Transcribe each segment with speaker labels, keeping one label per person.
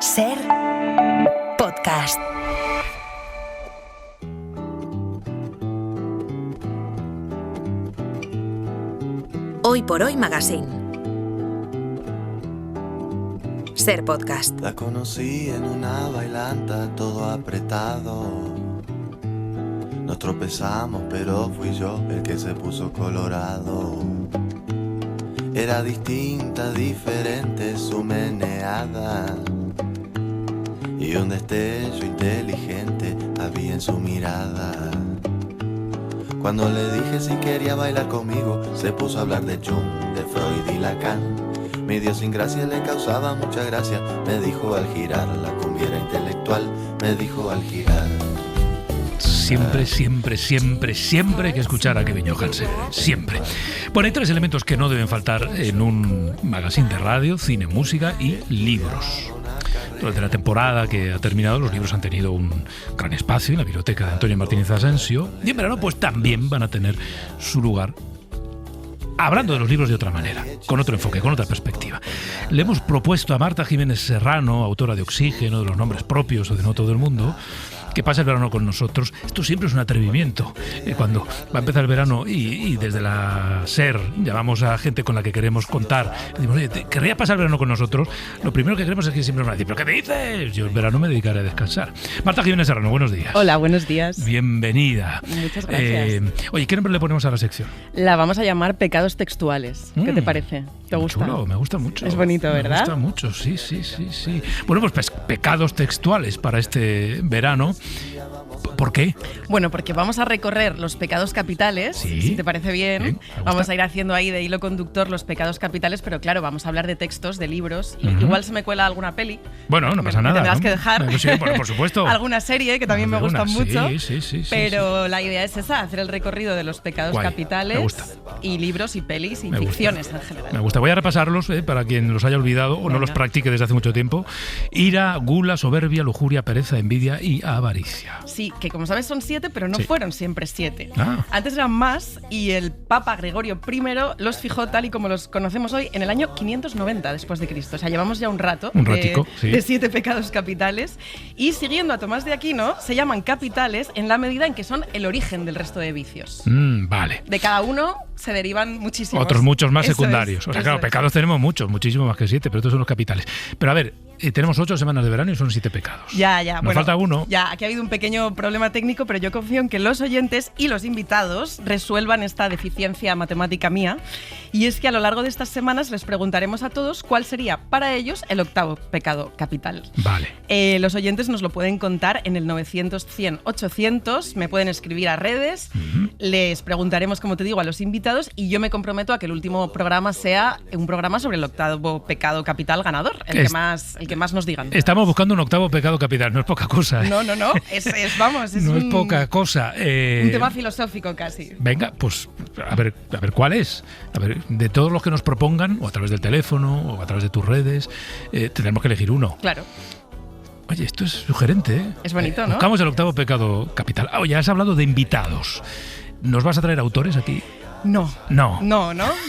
Speaker 1: Ser podcast. Hoy por Hoy Magazine. Ser podcast.
Speaker 2: La conocí en una bailanta, todo apretado. Nos tropezamos, pero fui yo el que se puso colorado. Era distinta, diferente su meneada, y un destello inteligente había en su mirada. Cuando le dije si quería bailar conmigo, se puso a hablar de Jung, de Freud y Lacan. Mi idiosincrasia le causaba mucha gracia. Me dijo al girar, la cumbia era intelectual. Me dijo al girar.
Speaker 3: Siempre hay que escuchar a Kevin Johansen. Siempre. Bueno, hay tres elementos que no deben faltar en un magazine de radio: cine, música y libros. Durante la temporada que ha terminado, los libros han tenido un gran espacio en la biblioteca de Antonio Martínez Asensio, y en verano pues también van a tener su lugar, hablando de los libros de otra manera, con otro enfoque, con otra perspectiva. Le hemos propuesto a Marta Jiménez Serrano, autora de Oxígeno, de los nombres propios o de No todo el mundo, que pase el verano con nosotros. Esto siempre es un atrevimiento. Cuando va a empezar el verano y desde la SER llamamos a gente con la que queremos contar, decimos, oye, ¿querría pasar el verano con nosotros? Lo primero que queremos es que siempre nos van a decir, ¿pero qué te dices? Yo el verano me dedicaré a descansar. Marta Jiménez Serrano, buenos días.
Speaker 4: Hola, buenos días.
Speaker 3: Bienvenida.
Speaker 4: Muchas gracias.
Speaker 3: Oye, ¿qué nombre le ponemos a la sección?
Speaker 4: La vamos a llamar Pecados Textuales. ¿Qué te parece? ¿Te gusta?
Speaker 3: Chulo, me gusta mucho.
Speaker 4: Es bonito, ¿verdad?
Speaker 3: Me gusta mucho, sí. Bueno, pues pecados textuales para este verano. ¿Por qué?
Speaker 4: Bueno, porque vamos a recorrer los pecados capitales,
Speaker 3: sí,
Speaker 4: si te parece bien.
Speaker 3: Vamos
Speaker 4: a ir haciendo ahí de hilo conductor los pecados capitales, pero claro, vamos a hablar de textos, de libros. Igual se me cuela alguna peli.
Speaker 3: Bueno, no pasa nada.
Speaker 4: Me tendrás que dejar.
Speaker 3: Sí, bueno, por supuesto.
Speaker 4: Alguna serie que también me gustan mucho.
Speaker 3: Sí.
Speaker 4: Pero la idea es esa, hacer el recorrido de los pecados capitales.
Speaker 3: Me gusta.
Speaker 4: Y libros y pelis y ficciones en general.
Speaker 3: Me gusta. Voy a repasarlos para quien los haya olvidado o no los practique desde hace mucho tiempo. Ira, gula, soberbia, lujuria, pereza, envidia y avaricia.
Speaker 4: Sí, que como sabes son 7, pero no fueron siempre 7. Antes eran más, y el Papa Gregorio I los fijó tal y como los conocemos hoy en el año 590 después de Cristo. O sea, llevamos ya un rato de 7 pecados capitales. Y siguiendo a Tomás de Aquino, se llaman capitales en la medida en que son el origen del resto de vicios.
Speaker 3: Vale.
Speaker 4: De cada uno se derivan muchísimos.
Speaker 3: Otros muchos más secundarios. O sea, claro, pecados tenemos muchos, muchísimo más que 7, pero estos son los capitales. Pero a ver, tenemos 8 semanas de verano y son 7 pecados.
Speaker 4: Ya.
Speaker 3: Nos falta uno.
Speaker 4: Ya, aquí ha habido un pequeño problema técnico, pero yo confío en que los oyentes y los invitados resuelvan esta deficiencia matemática mía. Y es que a lo largo de estas semanas les preguntaremos a todos cuál sería para ellos el octavo pecado capital.
Speaker 3: Vale.
Speaker 4: Los oyentes nos lo pueden contar en el 900 100 800, me pueden escribir a redes, les preguntaremos, como te digo, a los invitados, y yo me comprometo a que el último programa sea un programa sobre el octavo pecado capital ganador, el que más nos digan.
Speaker 3: Estamos buscando un octavo pecado capital, no es poca cosa.
Speaker 4: No, es
Speaker 3: no es poca cosa.
Speaker 4: Un tema filosófico casi.
Speaker 3: Venga, pues a ver cuál es. A ver, de todos los que nos propongan, o a través del teléfono, o a través de tus redes, tendremos que elegir uno.
Speaker 4: Claro.
Speaker 3: Oye, esto es sugerente, ¿eh?
Speaker 4: Es bonito, ¿no?
Speaker 3: Buscamos el octavo pecado capital. Ya has hablado de invitados. ¿Nos vas a traer autores aquí?
Speaker 4: No.
Speaker 3: No.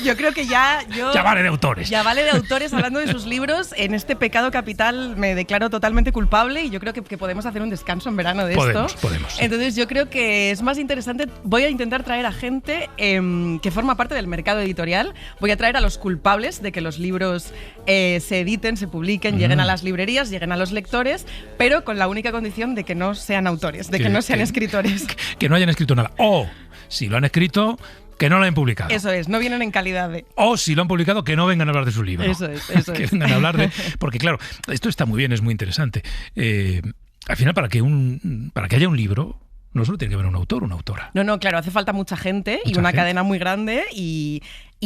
Speaker 4: Yo creo que ya
Speaker 3: vale de autores.
Speaker 4: Ya vale de autores hablando de sus libros. En este pecado capital me declaro totalmente culpable, y yo creo que podemos hacer un descanso en verano de esto.
Speaker 3: Podemos.
Speaker 4: Entonces yo creo que es más interesante. Voy a intentar traer a gente que forma parte del mercado editorial. Voy a traer a los culpables de que los libros se editen, se publiquen, lleguen a las librerías, lleguen a los lectores, pero con la única condición de que no sean autores, de que no sean escritores.
Speaker 3: Que no hayan escrito nada. O, si lo han escrito, que no lo hayan publicado.
Speaker 4: Eso es, no vienen en calidad de...
Speaker 3: O si lo han publicado, que no vengan a hablar de su libro.
Speaker 4: Eso es.
Speaker 3: Que vengan a hablar de... Porque claro, esto está muy bien, es muy interesante. Al final, para que haya un libro, no solo tiene que haber un autor o una autora.
Speaker 4: No, claro, hace falta mucha gente y una cadena muy grande, y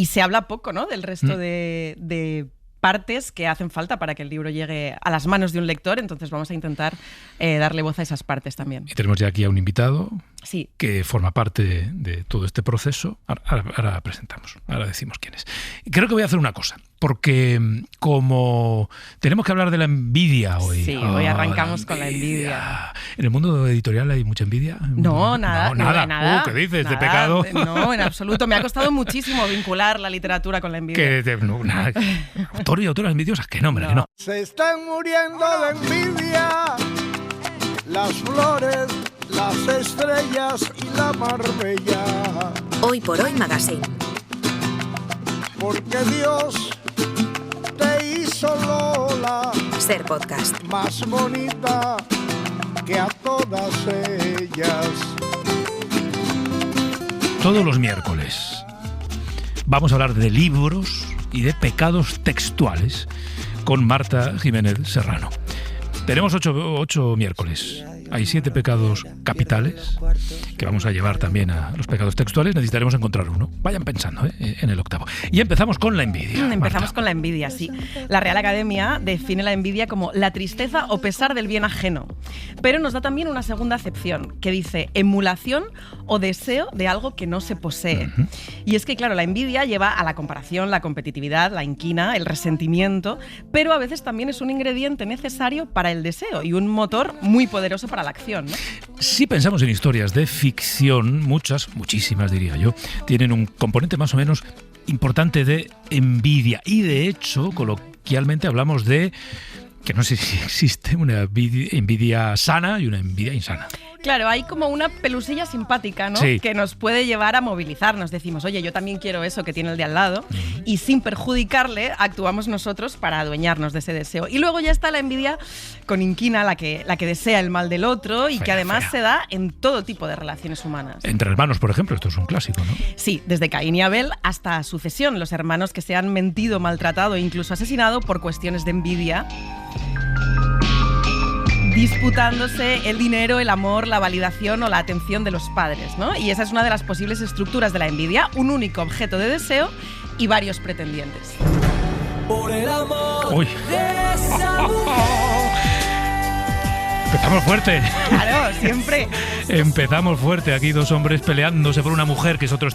Speaker 4: se habla poco, ¿no?, del resto de partes que hacen falta para que el libro llegue a las manos de un lector. Entonces vamos a intentar darle voz a esas partes también.
Speaker 3: Y tenemos ya aquí a un invitado.
Speaker 4: Sí.
Speaker 3: Que forma parte de todo este proceso. Ahora presentamos, ahora decimos quién es. Creo que voy a hacer una cosa, porque como tenemos que hablar de la envidia hoy.
Speaker 4: Sí, hoy arrancamos con la envidia.
Speaker 3: ¿En el mundo editorial hay mucha envidia?
Speaker 4: No, nada.
Speaker 3: Nada. ¿Qué dices? Nada, ¿de pecado?
Speaker 4: No, en absoluto. Me ha costado muchísimo vincular la literatura con la envidia.
Speaker 3: Nada. Autores y autoras envidiosas, que no, hombre, que no.
Speaker 5: Se están muriendo de envidia las flores, las estrellas y la Marbella.
Speaker 1: Hoy por Hoy Magazine.
Speaker 5: Porque Dios te hizo, Lola,
Speaker 1: Ser Podcast.
Speaker 5: más bonita que a todas ellas.
Speaker 3: Todos los miércoles vamos a hablar de libros y de pecados textuales con Marta Jiménez Serrano. Tenemos 8 miércoles. Hay 7 pecados capitales que vamos a llevar también a los pecados textuales. Necesitaremos encontrar uno. Vayan pensando en el octavo. Y empezamos con la envidia.
Speaker 4: Empezamos
Speaker 3: Marta.
Speaker 4: con la envidia, sí. La Real Academia define la envidia como la tristeza o pesar del bien ajeno. Pero nos da también una segunda acepción que dice emulación o deseo de algo que no se posee. Uh-huh. Y es que, claro, la envidia lleva a la comparación, la competitividad, la inquina, el resentimiento, pero a veces también es un ingrediente necesario para el deseo y un motor muy poderoso para la acción, ¿no?
Speaker 3: Si pensamos en historias de ficción, muchísimas diría yo, tienen un componente más o menos importante de envidia. Y de hecho, coloquialmente hablamos de que no sé si existe una envidia sana y una envidia insana.
Speaker 4: Claro, hay como una pelusilla simpática, ¿no?
Speaker 3: Sí.
Speaker 4: Que nos puede llevar a movilizarnos. Decimos, oye, yo también quiero eso que tiene el de al lado. Uh-huh. Y sin perjudicarle, actuamos nosotros para adueñarnos de ese deseo. Y luego ya está la envidia con inquina, la que desea el mal del otro y que además se da en todo tipo de relaciones humanas.
Speaker 3: Entre hermanos, por ejemplo, esto es un clásico, ¿no?
Speaker 4: Sí, desde Caín y Abel hasta sucesión. Los hermanos que se han mentido, maltratado e incluso asesinado por cuestiones de envidia, disputándose el dinero, el amor, la validación o la atención de los padres, ¿no? Y esa es una de las posibles estructuras de la envidia, un único objeto de deseo y varios pretendientes.
Speaker 6: Por el amor
Speaker 3: Uy.
Speaker 6: de esa mujer.
Speaker 3: Empezamos fuerte.
Speaker 4: Claro, siempre.
Speaker 3: Empezamos fuerte. Aquí 2 hombres peleándose por una mujer, que es otro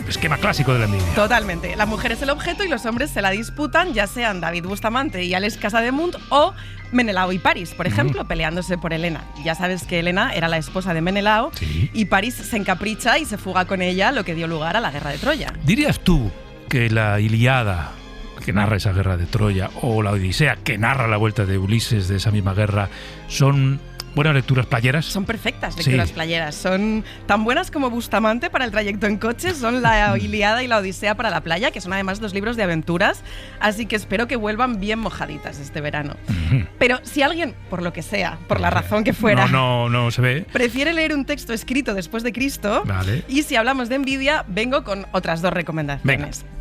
Speaker 3: esquema clásico de la envidia.
Speaker 4: Totalmente. La mujer es el objeto y los hombres se la disputan, ya sean David Bustamante y Alex Casademunt o Menelao y París, por ejemplo, peleándose por Helena. Ya sabes que Helena era la esposa de Menelao, sí, y París se encapricha y se fuga con ella, lo que dio lugar a la guerra de Troya.
Speaker 3: ¿Dirías tú que la Ilíada, que narra esa guerra de Troya, o la Odisea, que narra la vuelta de Ulises de esa misma guerra, son buenas lecturas playeras?
Speaker 4: Son perfectas lecturas playeras. Son tan buenas como Bustamante para el trayecto en coche, son la Ilíada y la Odisea para la playa, que son además 2 libros de aventuras, así que espero que vuelvan bien mojaditas este verano. Uh-huh. Pero si alguien, por lo que sea, por la razón que fuera,
Speaker 3: no se ve,
Speaker 4: prefiere leer un texto escrito después de Cristo,
Speaker 3: vale,
Speaker 4: y si hablamos de envidia, vengo con otras 2 recomendaciones.
Speaker 3: Venga.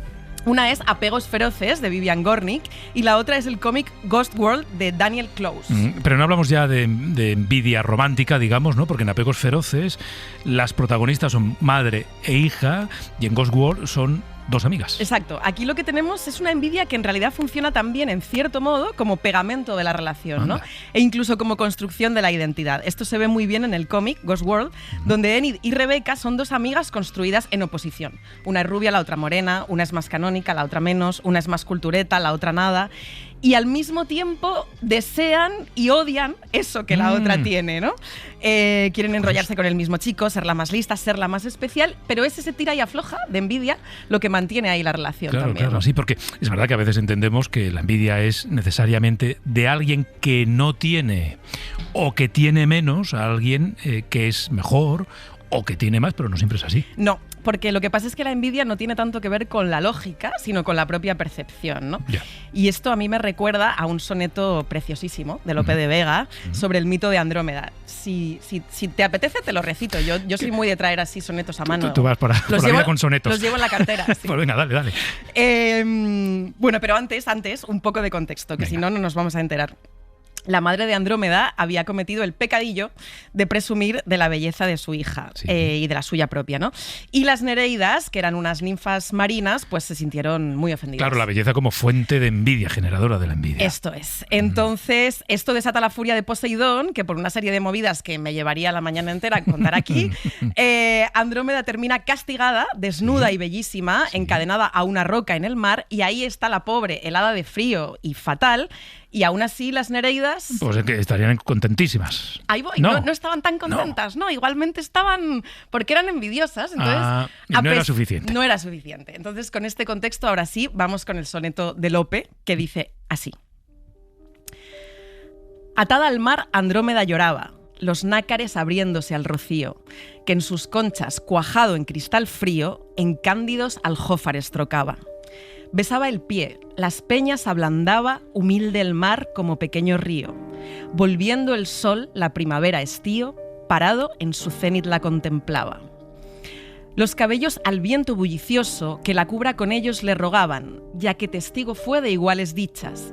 Speaker 4: Una es Apegos feroces, de Vivian Gornick, y la otra es el cómic Ghost World, de Daniel Close.
Speaker 3: Pero no hablamos ya de envidia romántica, digamos, ¿no? Porque en Apegos feroces las protagonistas son madre e hija, y en Ghost World son 2 amigas.
Speaker 4: Exacto. Aquí lo que tenemos es una envidia que en realidad funciona también, en cierto modo, como pegamento de la relación, ¿no? E incluso como construcción de la identidad. Esto se ve muy bien en el cómic Ghost World, donde Enid y Rebeca son 2 amigas construidas en oposición. Una es rubia, la otra morena, una es más canónica, la otra menos, una es más cultureta, la otra nada. Y al mismo tiempo desean y odian eso que la otra tiene, ¿no? Quieren enrollarse con el mismo chico, ser la más lista, ser la más especial, pero es ese tira y afloja de envidia lo que mantiene ahí la relación,
Speaker 3: claro,
Speaker 4: también.
Speaker 3: Claro, sí, porque es verdad que a veces entendemos que la envidia es necesariamente de alguien que no tiene o que tiene menos a alguien que es mejor o que tiene más, pero no siempre es así.
Speaker 4: No, porque lo que pasa es que la envidia no tiene tanto que ver con la lógica, sino con la propia percepción, ¿no?
Speaker 3: Yeah.
Speaker 4: Y esto a mí me recuerda a un soneto preciosísimo de Lope de Vega sobre el mito de Andrómeda. Si te apetece, te lo recito. Yo soy muy de traer así sonetos a mano.
Speaker 3: Tú vas por la vida con sonetos.
Speaker 4: Los llevo en la cartera. Sí.
Speaker 3: Pues venga, dale.
Speaker 4: Bueno, pero antes, un poco de contexto, que si no nos vamos a enterar. la madre de Andrómeda había cometido el pecadillo de presumir de la belleza de su hija y de la suya propia, ¿no? Y las Nereidas, que eran unas ninfas marinas, pues se sintieron muy ofendidas.
Speaker 3: Claro, la belleza como fuente de envidia, generadora de la envidia.
Speaker 4: Esto es. Entonces, esto desata la furia de Poseidón, que por una serie de movidas que me llevaría la mañana entera a contar aquí, Andrómeda termina castigada, desnuda y bellísima, encadenada a una roca en el mar, y ahí está la pobre, helada de frío y fatal. Y aún así las Nereidas...
Speaker 3: Pues es que estarían contentísimas.
Speaker 4: Ahí voy, no estaban tan contentas, no, igualmente estaban... porque eran envidiosas, entonces...
Speaker 3: y no era suficiente.
Speaker 4: No era suficiente. Entonces, con este contexto, ahora sí, vamos con el soneto de Lope, que dice así. Atada al mar, Andrómeda lloraba, los nácares abriéndose al rocío, que en sus conchas, cuajado en cristal frío, en cándidos aljófares trocaba. Besaba el pie, las peñas ablandaba, humilde el mar como pequeño río. Volviendo el sol, la primavera estío, parado en su cénit la contemplaba. Los cabellos al viento bullicioso, que la cubra con ellos le rogaban, ya que testigo fue de iguales dichas.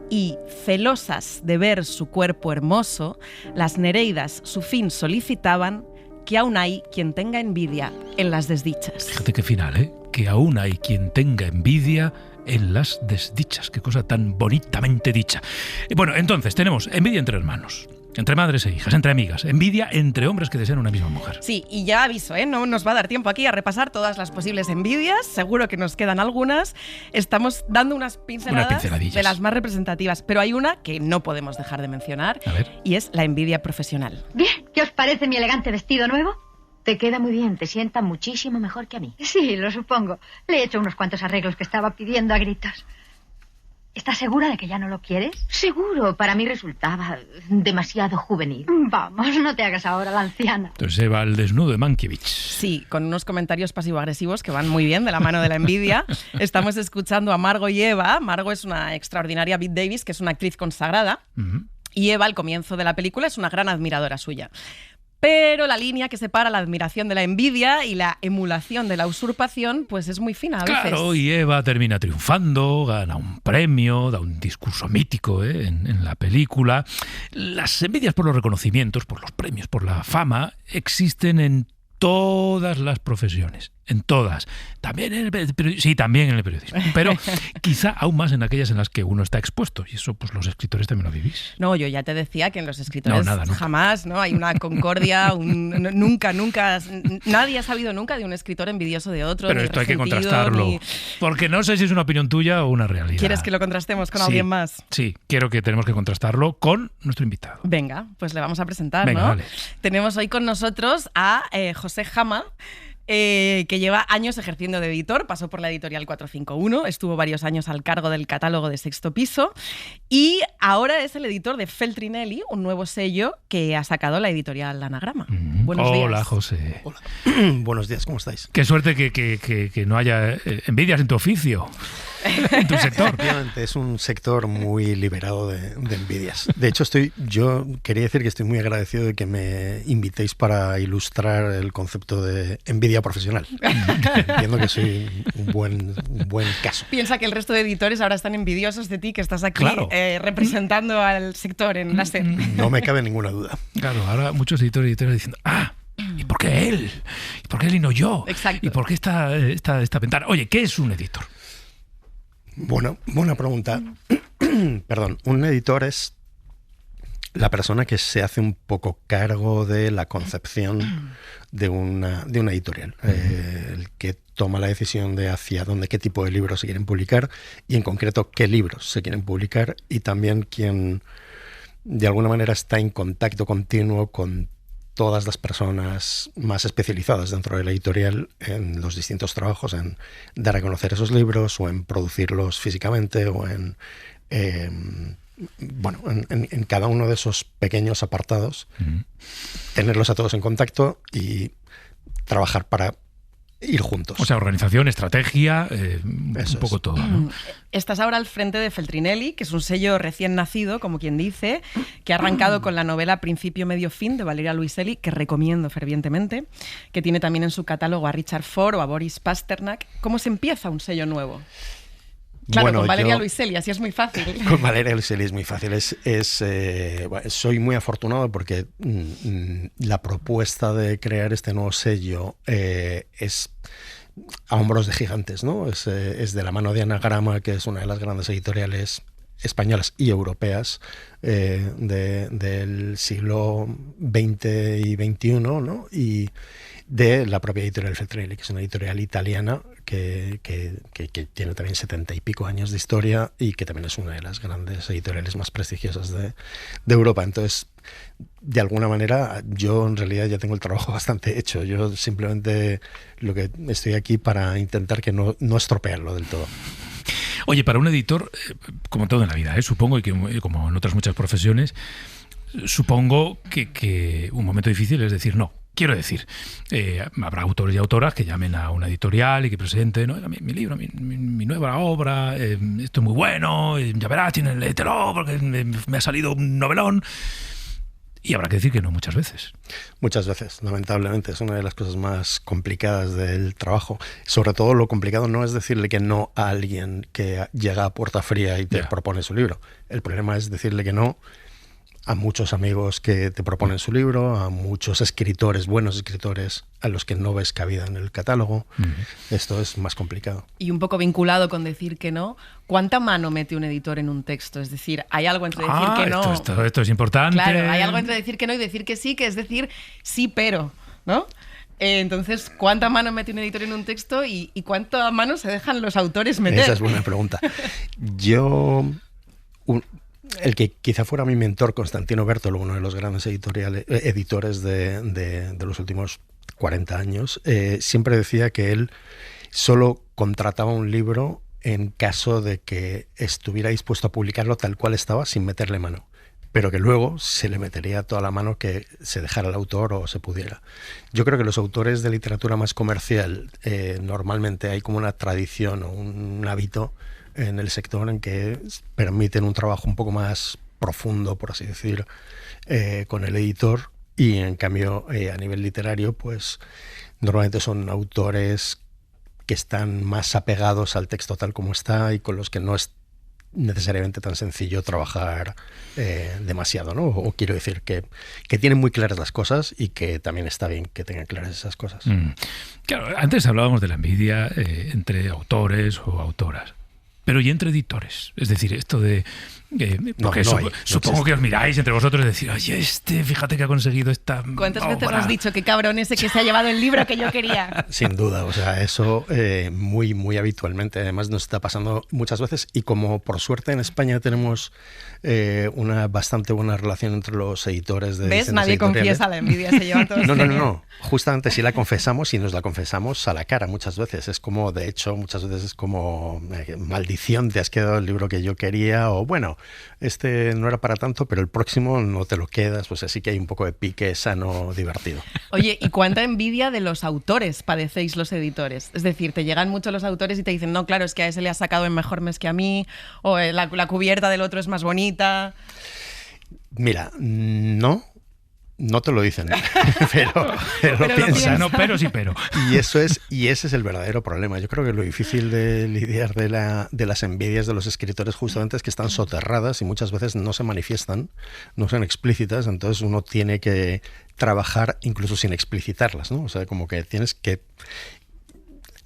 Speaker 4: Y, celosas de ver su cuerpo hermoso, las Nereidas su fin solicitaban, que aún hay quien tenga envidia en las desdichas.
Speaker 3: Fíjate qué final, ¿eh? Que aún hay quien tenga envidia en las desdichas. Qué cosa tan bonitamente dicha. Bueno, entonces tenemos envidia entre hermanos, entre madres e hijas, entre amigas, envidia entre hombres que desean una misma mujer.
Speaker 4: Sí, y ya aviso, no nos va a dar tiempo aquí a repasar todas las posibles envidias, seguro que nos quedan algunas. Estamos dando unas pinceladas de las más representativas, pero hay una que no podemos dejar de mencionar, y es la envidia profesional.
Speaker 7: Bien, ¿qué os parece mi elegante vestido nuevo? Te queda muy bien, te sienta muchísimo mejor que a mí. Sí, lo supongo. Le he hecho unos cuantos arreglos que estaba pidiendo a gritos. ¿Estás segura de que ya no lo quieres? Seguro, para mí resultaba demasiado juvenil. Vamos, no te hagas ahora la anciana.
Speaker 3: Entonces se va al desnudo de Mankiewicz.
Speaker 4: Sí, con unos comentarios pasivo-agresivos que van muy bien de la mano de la envidia. Estamos escuchando a Margot y Eva. Margot es una extraordinaria Bette Davis, que es una actriz consagrada. Y Eva, al comienzo de la película, es una gran admiradora suya. Pero la línea que separa la admiración de la envidia y la emulación de la usurpación, pues es muy fina a veces.
Speaker 3: Claro, y Eva termina triunfando, gana un premio, da un discurso mítico en la película. Las envidias por los reconocimientos, por los premios, por la fama, existen en todas las profesiones, en todas. También en el periodismo, sí, también en el periodismo, pero quizá aún más en aquellas en las que uno está expuesto, y eso pues los escritores también lo vivís.
Speaker 4: No, yo ya te decía que en los escritores jamás, ¿no? Hay una concordia, nunca, nadie ha sabido nunca de un escritor envidioso de otro.
Speaker 3: Pero esto hay que contrastarlo, porque no sé si es una opinión tuya o una realidad.
Speaker 4: ¿Quieres que lo contrastemos con alguien más?
Speaker 3: Sí, quiero que tenemos que contrastarlo con nuestro invitado.
Speaker 4: Venga, pues le vamos a presentar,
Speaker 3: venga,
Speaker 4: ¿no?
Speaker 3: Vale.
Speaker 4: Tenemos hoy con nosotros a José Jama, que lleva años ejerciendo de editor, pasó por la editorial 451, estuvo varios años al cargo del catálogo de Sexto Piso y ahora es el editor de Feltrinelli, un nuevo sello que ha sacado la editorial Anagrama. Buenos días.
Speaker 3: Hola, José.
Speaker 8: Hola. Buenos días, ¿cómo estáis?
Speaker 3: Qué suerte que no haya envidias en tu oficio. En tu sector.
Speaker 8: Efectivamente, es un sector muy liberado de envidias. De hecho, yo quería decir que estoy muy agradecido de que me invitéis para ilustrar el concepto de envidia profesional. Entiendo que soy un buen caso.
Speaker 4: Piensa que el resto de editores ahora están envidiosos de ti, que estás aquí representando al sector en la SER.
Speaker 8: No me cabe ninguna duda.
Speaker 3: Claro, ahora muchos editores diciendo, ¿y por qué él? ¿Y por qué él y no yo?
Speaker 4: Exacto.
Speaker 3: ¿Y por qué esta ventana? Oye, ¿qué es un editor?
Speaker 8: Bueno, buena pregunta. Perdón, un editor es la persona que se hace un poco cargo de la concepción de una editorial, el que toma la decisión de hacia dónde, qué tipo de libros se quieren publicar y en concreto qué libros se quieren publicar, y también quien de alguna manera está en contacto continuo con todas las personas más especializadas dentro de la editorial en los distintos trabajos, en dar a conocer esos libros o en producirlos físicamente o en cada uno de esos pequeños apartados, tenerlos a todos en contacto y trabajar para ir juntos.
Speaker 3: O sea, organización, estrategia, un poco todo, ¿no?
Speaker 4: Estás ahora al frente de Feltrinelli, que es un sello recién nacido, como quien dice, que ha arrancado con la novela Principio, Medio, Fin de Valeria Luiselli, que recomiendo fervientemente, que tiene también en su catálogo a Richard Ford o a Boris Pasternak. ¿Cómo se empieza un sello nuevo? Claro, con Valeria Luiselli, así es muy fácil.
Speaker 8: Con Valeria Luiselli es muy fácil. Soy muy afortunado porque la propuesta de crear este nuevo sello es a hombros de gigantes, ¿no? Es de la mano de Anagrama, que es una de las grandes editoriales españolas y europeas del siglo XX y XXI, ¿no? Y de la propia editorial Feltrinelli, que es una editorial italiana que tiene también 70 y pico años de historia y que también es una de las grandes editoriales más prestigiosas de Europa. Entonces, de alguna manera, yo en realidad ya tengo el trabajo bastante hecho. Yo simplemente lo que estoy aquí para intentar que no estropearlo del todo.
Speaker 3: Oye, para un editor, como todo en la vida, supongo, y que como en otras muchas profesiones, supongo que un momento difícil es decir no. Quiero decir, habrá autores y autoras que llamen a una editorial y que presenten, ¿no? mi libro, mi nueva obra, esto es muy bueno, ya verás, léetelo porque me ha salido un novelón. Y habrá que decir que no muchas veces.
Speaker 8: Muchas veces, lamentablemente. Es una de las cosas más complicadas del trabajo. Sobre todo lo complicado no es decirle que no a alguien que llega a puerta fría y te propone su libro. El problema es decirle que no a muchos amigos que te proponen su libro, a muchos escritores, buenos escritores, a los que no ves cabida en el catálogo. Esto es más complicado.
Speaker 4: Y un poco vinculado con decir que no, ¿cuánta mano mete un editor en un texto? Es decir, hay algo entre decir que no...
Speaker 3: Esto es importante.
Speaker 4: Claro, hay algo entre decir que no y decir que sí, que es decir sí, pero, ¿no? Entonces, ¿cuánta mano mete un editor en un texto y cuánta mano se dejan los autores meter?
Speaker 8: Esa es buena pregunta. El que quizá fuera mi mentor, Constantino Bertolo, uno de los grandes editores de los últimos 40 años, siempre decía que él solo contrataba un libro en caso de que estuviera dispuesto a publicarlo tal cual estaba, sin meterle mano, pero que luego se le metería toda la mano que se dejara el autor o se pudiera. Yo creo que los autores de literatura más comercial, normalmente hay como una tradición o un hábito en el sector en que permiten un trabajo un poco más profundo, por así decir, con el editor, y en cambio a nivel literario pues normalmente son autores que están más apegados al texto tal como está y con los que no es necesariamente tan sencillo trabajar demasiado, ¿no? O quiero decir que tienen muy claras las cosas y que también está bien que tengan claras esas cosas.
Speaker 3: Claro, antes hablábamos de la envidia entre autores o autoras. Pero ¿y entre editores? Es decir, esto de... porque supongo que os miráis entre vosotros y decir, oye, fíjate que ha conseguido esta...
Speaker 4: ¿Cuántas veces has dicho qué cabrón ese que se ha llevado el libro que yo quería?
Speaker 8: Sin duda, o sea, eso muy, muy habitualmente. Además nos está pasando muchas veces y como por suerte en España tenemos una bastante buena relación entre los editores de...
Speaker 4: ¿Ves? Nadie confiesa la envidia, se lleva todos.
Speaker 8: No. Justamente sí la confesamos y nos la confesamos a la cara muchas veces. Es como, de hecho, muchas veces es como maldición, te has quedado el libro que yo quería, o bueno, no era para tanto, pero el próximo no te lo quedas. Pues así que hay un poco de pique sano, divertido.
Speaker 4: Oye, ¿y cuánta envidia de los autores padecéis los editores? Es decir, te llegan mucho los autores y te dicen, no, claro, es que a ese le ha sacado en mejor mes que a mí, o la cubierta del otro es más bonita.
Speaker 8: Mira, no te lo dicen, pero piensan.
Speaker 3: No, pero sí, pero.
Speaker 8: Y ese es el verdadero problema. Yo creo que lo difícil de lidiar de las envidias de los escritores justamente es que están soterradas y muchas veces no se manifiestan, no son explícitas, entonces uno tiene que trabajar incluso sin explicitarlas, ¿no? O sea, como que tienes que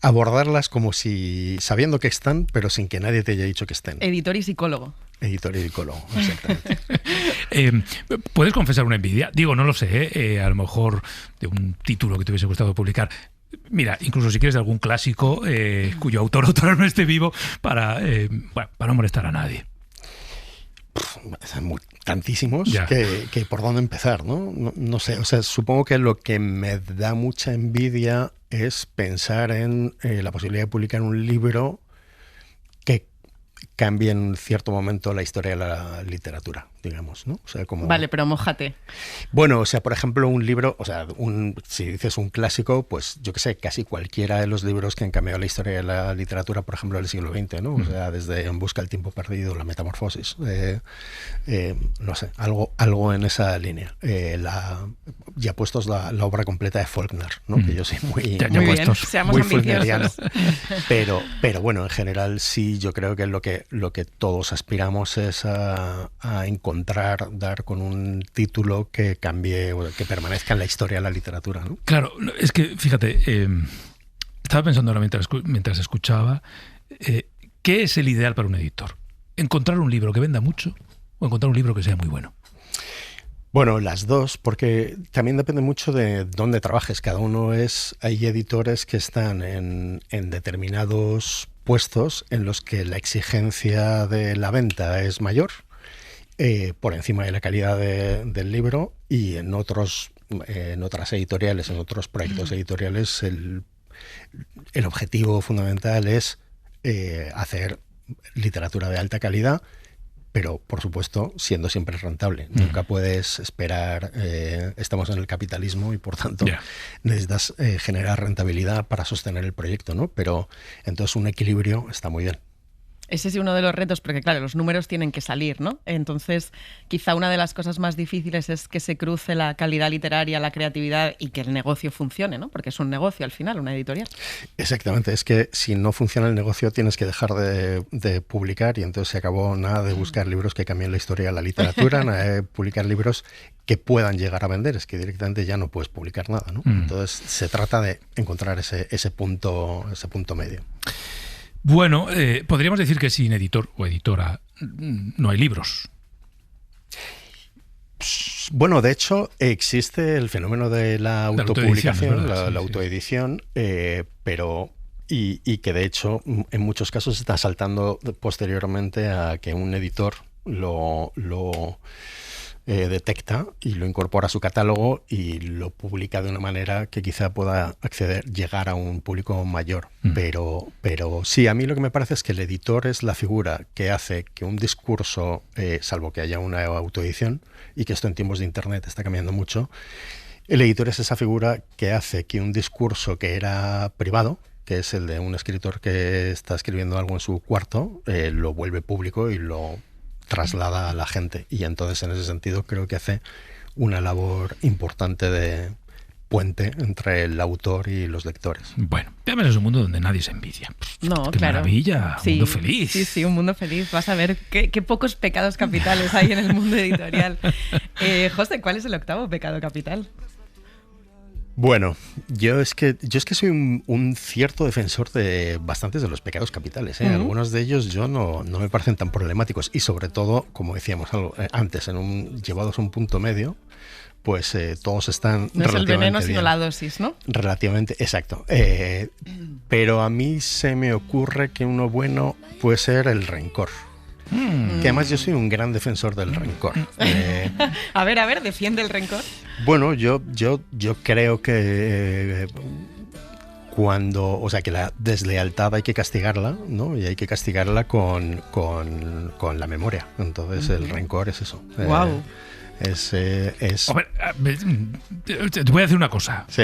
Speaker 8: abordarlas como si sabiendo que están, pero sin que nadie te haya dicho que estén.
Speaker 4: Editor y psicólogo.
Speaker 8: Editor y psicólogo, exactamente.
Speaker 3: ¿Puedes confesar una envidia? Digo, no lo sé, a lo mejor de un título que te hubiese gustado publicar. Mira, incluso si quieres de algún clásico cuyo autor o autora no esté vivo para no molestar a nadie.
Speaker 8: Tantísimos que por dónde empezar, ¿no? No sé, o sea, supongo que lo que me da mucha envidia es pensar en la posibilidad de publicar un libro que cambie en cierto momento la historia de la literatura, digamos, ¿no? O sea, como...
Speaker 4: Vale, pero mójate.
Speaker 8: Bueno, o sea, por ejemplo, un libro, o sea, si dices un clásico, pues yo qué sé, casi cualquiera de los libros que han cambiado la historia de la literatura, por ejemplo, del siglo XX, ¿no? O sea, desde En busca del tiempo perdido, La metamorfosis, no sé, algo en esa línea. Ya puestos la obra completa de Faulkner, ¿no? Que yo soy muy
Speaker 4: bien, seamos
Speaker 8: muy
Speaker 4: ambiciosos.
Speaker 8: Pero bueno, en general sí, yo creo que lo que todos aspiramos es a encontrar, dar con un título que cambie o que permanezca en la historia de la literatura, ¿no?
Speaker 3: Claro, es que, fíjate, estaba pensando ahora mientras escuchaba, ¿qué es el ideal para un editor? ¿Encontrar un libro que venda mucho o encontrar un libro que sea muy bueno?
Speaker 8: Bueno, las dos, porque también depende mucho de dónde trabajes. Hay editores que están en determinados puestos en los que la exigencia de la venta es mayor, por encima de la calidad del libro, y en otras editoriales, en otros proyectos editoriales, el objetivo fundamental es hacer literatura de alta calidad, pero por supuesto siendo siempre rentable. Nunca puedes esperar, estamos en el capitalismo y por tanto necesitas generar rentabilidad para sostener el proyecto, ¿no? Pero entonces un equilibrio está muy bien.
Speaker 4: Ese es uno de los retos, porque claro, los números tienen que salir, ¿no? Entonces, quizá una de las cosas más difíciles es que se cruce la calidad literaria, la creatividad y que el negocio funcione, ¿no? Porque es un negocio al final, una editorial.
Speaker 8: Exactamente, es que si no funciona el negocio tienes que dejar de publicar y entonces se acabó nada de buscar libros que cambien la historia de la literatura, nada de publicar libros que puedan llegar a vender, es que directamente ya no puedes publicar nada, ¿no? Entonces se trata de encontrar ese punto medio.
Speaker 3: Bueno, podríamos decir que sin editor o editora no hay libros.
Speaker 8: Bueno, de hecho, existe el fenómeno de la autopublicación, la autoedición, pero y que de hecho en muchos casos está saltando posteriormente a que un editor lo detecta y lo incorpora a su catálogo y lo publica de una manera que quizá pueda llegar a un público mayor. Pero sí, a mí lo que me parece es que el editor es la figura que hace que un discurso, salvo que haya una autoedición, y que esto en tiempos de Internet está cambiando mucho, el editor es esa figura que hace que un discurso que era privado, que es el de un escritor que está escribiendo algo en su cuarto, lo vuelve público y lo traslada a la gente, y entonces en ese sentido creo que hace una labor importante de puente entre el autor y los lectores.
Speaker 3: Bueno, además es un mundo donde nadie se envidia.
Speaker 4: No,
Speaker 3: ¡Qué
Speaker 4: claro.
Speaker 3: maravilla! Un mundo feliz.
Speaker 4: Sí, un mundo feliz. Vas a ver qué pocos pecados capitales hay en el mundo editorial. José, ¿cuál es el octavo pecado capital?
Speaker 8: Bueno, yo es que soy un cierto defensor de bastantes de los pecados capitales, ¿eh? Algunos de ellos yo no me parecen tan problemáticos y sobre todo, como decíamos antes, llevados a un punto medio, pues todos están
Speaker 4: no es el veneno,
Speaker 8: bien,
Speaker 4: sino la dosis, ¿no?
Speaker 8: Relativamente, exacto. Pero a mí se me ocurre que uno bueno puede ser el rencor. Que además yo soy un gran defensor del rencor.
Speaker 4: A ver, defiende el rencor.
Speaker 8: Bueno, yo creo que que la deslealtad hay que castigarla, ¿no? Y hay que castigarla con la memoria. Entonces el rencor es eso.
Speaker 4: Wow.
Speaker 3: A ver, te voy a decir una cosa.
Speaker 8: Sí.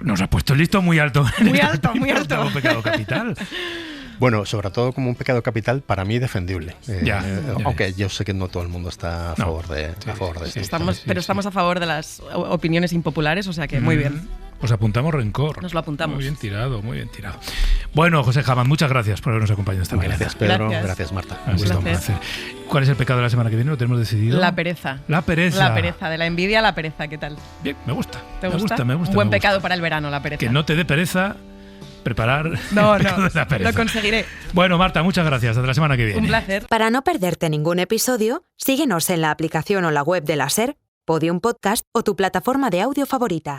Speaker 3: Nos has puesto el listón muy alto.
Speaker 4: Muy alto, muy alto.
Speaker 3: Pecado capital.
Speaker 8: Bueno, sobre todo como un pecado capital, para mí defendible. Aunque yo sé que no todo el mundo está a favor de esto.
Speaker 4: Estamos a favor de las opiniones impopulares, o sea que muy bien.
Speaker 3: Pues apuntamos rencor.
Speaker 4: Nos lo apuntamos.
Speaker 3: Muy bien tirado, muy bien tirado. Bueno, José Jamán, muchas gracias por habernos acompañado esta mañana.
Speaker 8: Gracias, Pedro. Gracias Marta.
Speaker 3: Ha sido un placer. ¿Cuál es el pecado de la semana que viene? ¿Lo tenemos decidido?
Speaker 4: La pereza.
Speaker 3: La pereza.
Speaker 4: La pereza, de la envidia a la pereza, ¿qué tal?
Speaker 3: Bien, me gusta.
Speaker 4: ¿Te gusta?
Speaker 3: Me gusta.
Speaker 4: Un buen pecado para el verano, la pereza.
Speaker 3: Que no te dé pereza preparar el pecado de la pereza.
Speaker 4: Lo conseguiré.
Speaker 3: Bueno, Marta, muchas gracias. Hasta la semana que viene.
Speaker 4: Un placer.
Speaker 1: Para no perderte ningún episodio, síguenos en la aplicación o la web de la SER, Podium Podcast o tu plataforma de audio favorita.